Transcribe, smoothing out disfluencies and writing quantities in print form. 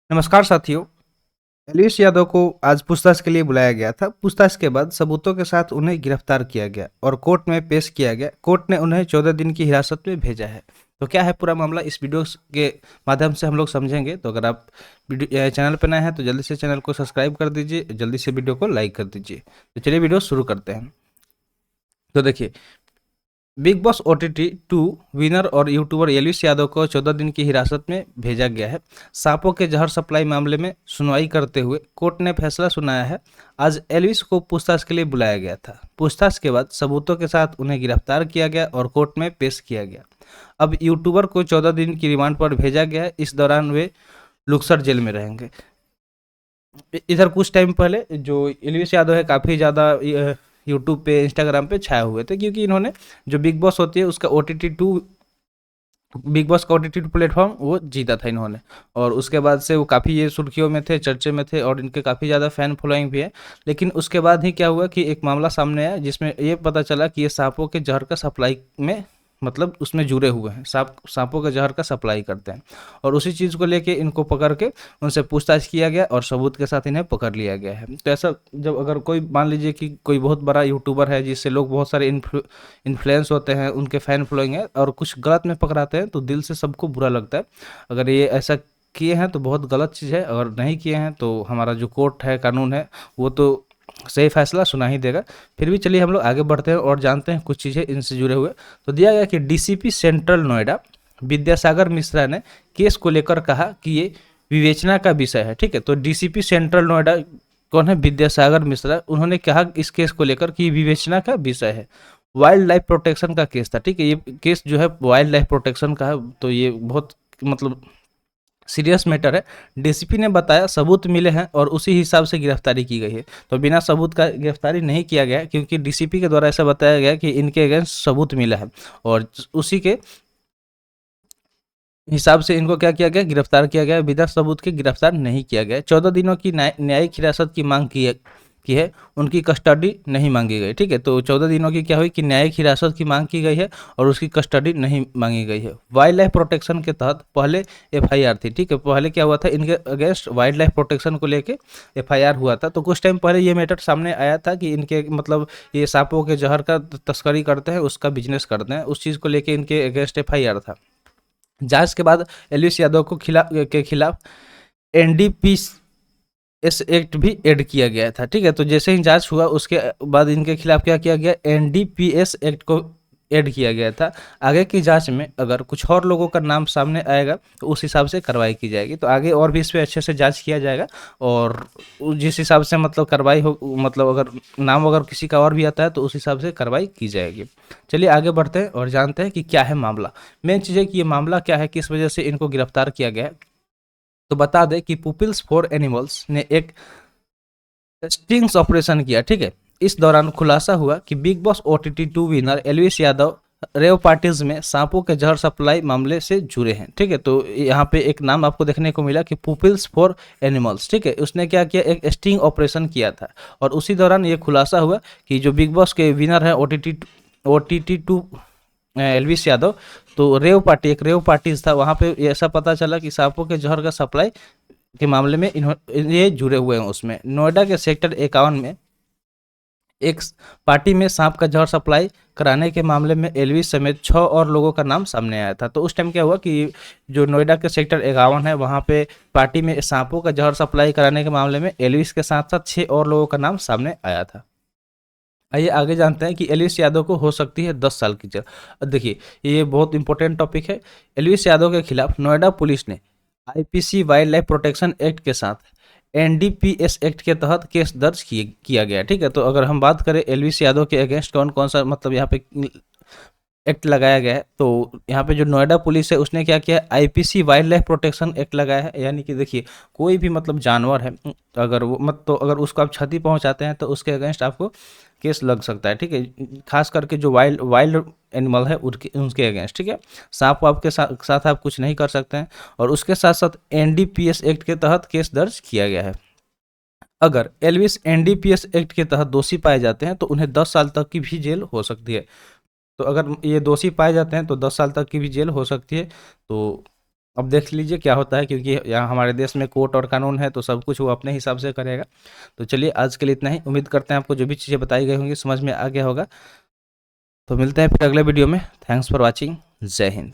नमस्कार साथियों। एलवीस यादव को आज पूछताछ के लिए बुलाया गया था। पूछताछ के बाद सबूतों के साथ उन्हें गिरफ्तार किया गया और कोर्ट में पेश किया गया। कोर्ट ने उन्हें 14 दिन की हिरासत में भेजा है। तो क्या है पूरा मामला, इस वीडियो के माध्यम से हम लोग समझेंगे। तो अगर आप वीडियो चैनल पर नए हैं तो जल्दी से चैनल को सब्सक्राइब कर दीजिए, जल्दी से वीडियो को लाइक कर दीजिए। तो चलिए वीडियो शुरू करते हैं। तो देखिए, बिग बॉस ओटीटी 2 विनर और यूट्यूबर एलवीस यादव को 14 दिन की हिरासत में भेजा गया है। सांपों के जहर सप्लाई मामले में सुनवाई करते हुए कोर्ट ने फैसला सुनाया है। आज एलवीस को पूछताछ के लिए बुलाया गया था। पूछताछ के बाद सबूतों के साथ उन्हें गिरफ्तार किया गया और कोर्ट में पेश किया गया। अब यूट्यूबर को 14 दिन की रिमांड पर भेजा गया है। इस दौरान वे लुक्सर जेल में रहेंगे। इधर कुछ टाइम पहले जो एलवीस यादव है काफ़ी ज़्यादा यूट्यूब पे, इंस्टाग्राम पे छाए हुए थे, क्योंकि इन्होंने जो बिग बॉस होती है उसका ओटीटी 2 बिग बॉस का ओटीटी प्लेटफॉर्म वो जीता था इन्होंने। और उसके बाद से वो काफ़ी ये सुर्खियों में थे, चर्चे में थे और इनके काफ़ी ज़्यादा फैन फॉलोइंग भी है। लेकिन उसके बाद ही क्या हुआ कि एक मामला सामने आया जिसमें ये पता चला कि ये सांपों के जहर का सप्लाई में, मतलब उसमें जुड़े हुए हैं। सांपों के जहर का सप्लाई करते हैं और उसी चीज़ को लेके इनको पकड़ के उनसे पूछताछ किया गया और सबूत के साथ इन्हें पकड़ लिया गया है। तो ऐसा जब अगर कोई मान लीजिए कि कोई बहुत बड़ा यूट्यूबर है जिससे लोग बहुत सारे इन्फ्लुएंस होते हैं, उनके फैन फॉलोइंग है और कुछ गलत में पकड़ाते हैं, तो दिल से सबको बुरा लगता है। अगर ये ऐसा किए हैं तो बहुत गलत चीज़ है, अगर नहीं किए हैं तो हमारा जो कोर्ट है, कानून है, वो तो सही फैसला सुना ही देगा। फिर भी चलिए हम लोग आगे बढ़ते हैं और जानते हैं कुछ चीज़ें इनसे जुड़े हुए। तो दिया गया कि डीसीपी सेंट्रल नोएडा विद्यासागर मिश्रा ने केस को लेकर कहा कि ये विवेचना का विषय है। ठीक है, तो डीसीपी सेंट्रल नोएडा कौन है? विद्यासागर मिश्रा। उन्होंने कहा इस केस को लेकर कि विवेचना का विषय है। वाइल्ड लाइफ प्रोटेक्शन का केस था। ठीक है, ये केस जो है वाइल्ड लाइफ प्रोटेक्शन का है, तो ये बहुत मतलब सीरियस मैटर है। डीसीपी ने बताया सबूत मिले हैं और उसी हिसाब से गिरफ्तारी की गई है। तो बिना सबूत का गिरफ्तारी नहीं किया गया, क्योंकि डीसीपी के द्वारा ऐसा बताया गया कि इनके अगेंस्ट सबूत मिला है और उसी के हिसाब से इनको क्या किया गया? गिरफ्तार किया गया। बिना सबूत के गिरफ्तार नहीं किया गया। 14 दिनों की न्यायिक हिरासत की मांग की है। उनकी कस्टडी नहीं मांगी गई। ठीक है, तो 14 दिनों की क्या हुई कि न्यायिक हिरासत की मांग की गई है और उसकी कस्टडी नहीं मांगी गई है। वाइल्ड लाइफ प्रोटेक्शन के तहत पहले एफआईआर थी। ठीक है, पहले क्या हुआ था, इनके अगेंस्ट वाइल्ड लाइफ प्रोटेक्शन को लेके एफआईआर हुआ था। तो कुछ टाइम पहले ये मैटर सामने आया था कि इनके मतलब ये सांपों के जहर का तस्करी करते हैं, उसका बिजनेस करते हैं, उस चीज़ को लेके इनके अगेंस्ट एफआईआर था। जांच के बाद एलवीस यादव के खिलाफ एनडीपीएस एक्ट भी ऐड किया गया था। ठीक है, तो जैसे ही जांच हुआ उसके बाद इनके खिलाफ क्या किया गया? एनडीपीएस एक्ट को ऐड किया गया था। आगे की जांच में अगर कुछ और लोगों का नाम सामने आएगा तो उस हिसाब से कार्रवाई की जाएगी। तो आगे और भी इस पर अच्छे से जांच किया जाएगा और जिस हिसाब से मतलब कार्रवाई हो, मतलब अगर नाम अगर किसी का और भी आता है तो उस हिसाब से कार्रवाई की जाएगी। चलिए आगे बढ़ते हैं और जानते हैं कि क्या है मामला। मेन चीज़ है कि ये मामला क्या है, किस वजह से इनको गिरफ्तार किया गया है। तो बता दें कि पीपल्स फॉर एनिमल्स ने एक स्टिंग्स ऑपरेशन किया। ठीक है, इस दौरान खुलासा हुआ कि Bigg Boss OTT 2 winner Elvish Yadav rave parties में सांपों के जहर सप्लाई मामले से जुड़े हैं। ठीक है, तो यहाँ पे एक नाम आपको देखने को मिला कि पीपल्स फॉर एनिमल्स। ठीक है, उसने क्या किया? एक स्टिंग ऑपरेशन किया था और उसी दौरान ये खुलासा हुआ कि जो बिग बॉस के विनर हैं ओटीटी 2 एलवीस यादव, तो एक रेव पार्टीज था, वहाँ पे ऐसा पता चला कि सांपों के जहर का सप्लाई के मामले में ये जुड़े हुए हैं। उसमें नोएडा के सेक्टर 51 में एक पार्टी में सांप का जहर सप्लाई कराने के मामले में एलवीस समेत 6 और लोगों का नाम सामने आया था। तो उस टाइम क्या हुआ कि जो नोएडा के सेक्टर 51 है वहाँ पे पार्टी में सांपों का जहर सप्लाई कराने के मामले में एलवीस के साथ साथ 6 और लोगों का नाम सामने आया था। आइए आगे जानते हैं कि एलवीस यादव को हो सकती है 10 साल की जेल। अब देखिए, ये बहुत इंपॉर्टेंट टॉपिक है। एलवीस यादव के खिलाफ नोएडा पुलिस ने IPC wild life protection act के साथ एनडीपीएस एक्ट के तहत केस दर्ज किया गया। ठीक है, तो अगर हम बात करें एलवीस यादव के अगेंस्ट कौन कौन सा मतलब यहाँ पे एक्ट लगाया गया है, तो यहाँ पे जो नोएडा पुलिस है उसने क्या किया? IPC wild life protection act लगाया है। यानी कि देखिए, कोई भी मतलब जानवर है, अगर वो अगर उसको आप क्षति पहुंचाते हैं तो उसके अगेंस्ट आपको केस लग सकता है। ठीक है, खास करके जो वाइल्ड वाइल्ड एनिमल है उनके अगेंस्ट। ठीक है, सांप वाप के साथ आप कुछ नहीं कर सकते हैं और उसके साथ साथ एनडीपीएस एक्ट के तहत केस दर्ज किया गया है। अगर एलविस एनडीपीएस एक्ट के तहत दोषी पाए जाते हैं तो उन्हें 10 साल तक की भी जेल हो सकती है। तो अगर ये दोषी पाए जाते हैं तो 10 साल तक की भी जेल हो सकती है। तो अब देख लीजिए क्या होता है, क्योंकि यहाँ हमारे देश में कोर्ट और कानून है, तो सब कुछ वो अपने हिसाब से करेगा। तो चलिए आज के लिए इतना ही। उम्मीद करते हैं आपको जो भी चीज़ें बताई गई होंगी समझ में आ गया होगा। तो मिलते हैं फिर अगले वीडियो में। Thanks for watching. जय हिंद।